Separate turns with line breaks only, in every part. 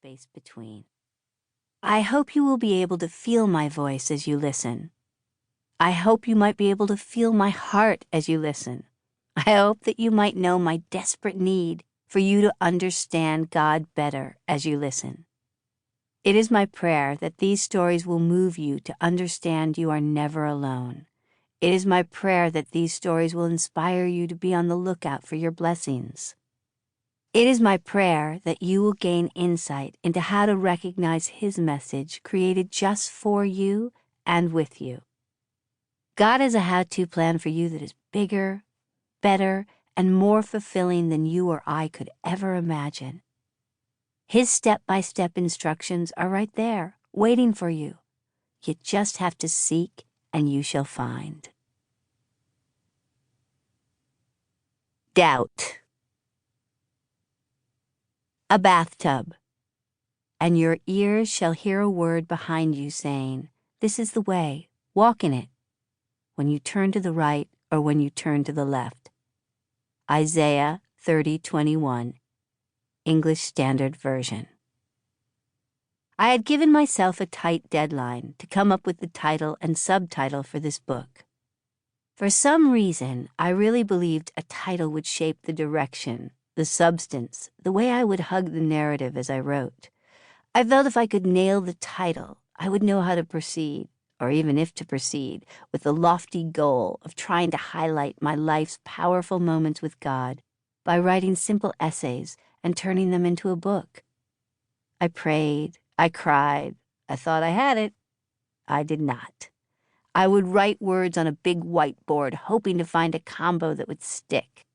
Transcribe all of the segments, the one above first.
space between. I hope you will be able to feel my voice as you listen. I hope you might be able to feel my heart as you listen. I hope that you might know my desperate need for you to understand God better as you listen. It is my prayer that these stories will move you to understand you are never alone. It is my prayer that these stories will inspire you to be on the lookout for your blessings. It is my prayer that you will gain insight into how to recognize His message created just for you and with you. God has a how-to plan for you that is bigger, better, and more fulfilling than you or I could ever imagine. His step-by-step instructions are right there, waiting for you. You just have to seek, and you shall find. Doubt. A bathtub. And your ears shall hear a word behind you saying, "This is the way, walk in it," when you turn to the right or when you turn to the left. Isaiah 30:21, English Standard Version. I had given myself a tight deadline to come up with the title and subtitle for this book. For some reason, I really believed a title would shape the direction, the substance, the way I would hug the narrative as I wrote. I felt if I could nail the title, I would know how to proceed, or even if to proceed, with the lofty goal of trying to highlight my life's powerful moments with God by writing simple essays and turning them into a book. I prayed, I cried, I thought I had it. I did not. I would write words on a big whiteboard, hoping to find a combo that would stick.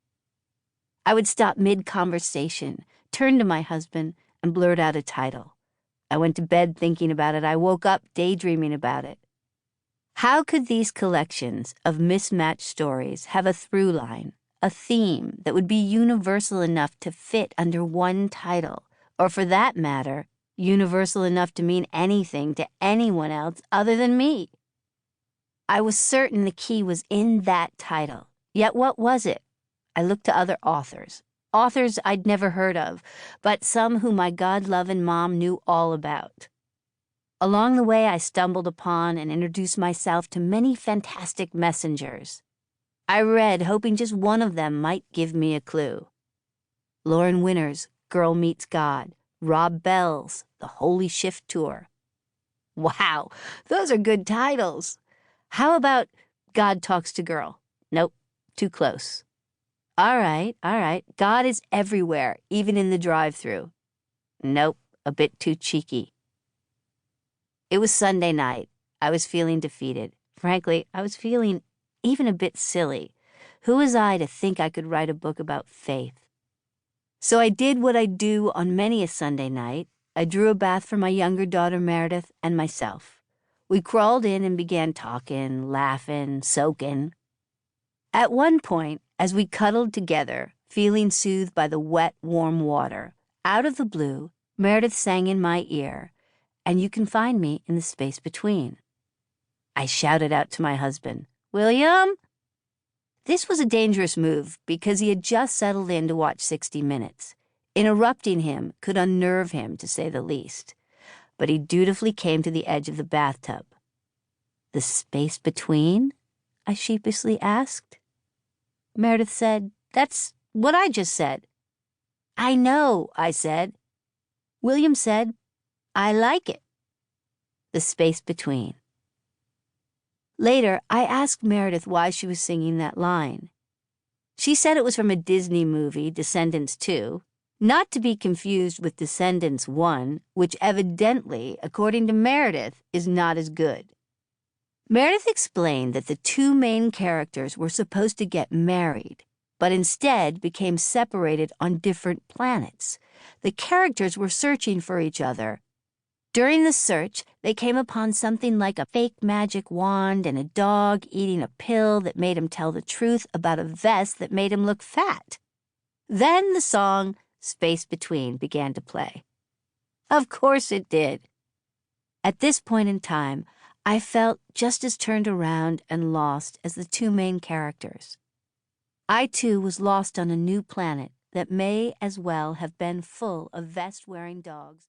I would stop mid-conversation, turn to my husband, and blurt out a title. I went to bed thinking about it. I woke up daydreaming about it. How could these collections of mismatched stories have a through line, a theme that would be universal enough to fit under one title, or for that matter, universal enough to mean anything to anyone else other than me? I was certain the key was in that title. Yet what was it? I looked to other authors I'd never heard of, but some who my God-loving mom knew all about. Along the way, I stumbled upon and introduced myself to many fantastic messengers. I read, hoping just one of them might give me a clue. Lauren Winner's Girl Meets God, Rob Bell's The Holy Shift Tour. Wow, those are good titles. How about God Talks to Girl? Nope, too close. All right. God is everywhere, even in the drive-thru. Nope, a bit too cheeky. It was Sunday night. I was feeling defeated. Frankly, I was feeling even a bit silly. Who was I to think I could write a book about faith? So I did what I do on many a Sunday night. I drew a bath for my younger daughter Meredith and myself. We crawled in and began talking, laughing, soaking. At one point, as we cuddled together, feeling soothed by the wet, warm water, out of the blue, Meredith sang in my ear, "And you can find me in the space between." I shouted out to my husband, "William?" This was a dangerous move because he had just settled in to watch 60 Minutes. Interrupting him could unnerve him, to say the least. But he dutifully came to the edge of the bathtub. "The space between?" I sheepishly asked. Meredith said, "That's what I just said." "I know," I said. William said, "I like it." The space between. Later, I asked Meredith why she was singing that line. She said it was from a Disney movie, Descendants 2, not to be confused with Descendants 1, which evidently, according to Meredith, is not as good. Meredith explained that the two main characters were supposed to get married, but instead became separated on different planets. The characters were searching for each other. During the search, they came upon something like a fake magic wand and a dog eating a pill that made him tell the truth about a vest that made him look fat. Then the song "Space Between" began to play. Of course it did. At this point in time, I felt just as turned around and lost as the two main characters. I, too, was lost on a new planet that may as well have been full of vest-wearing dogs.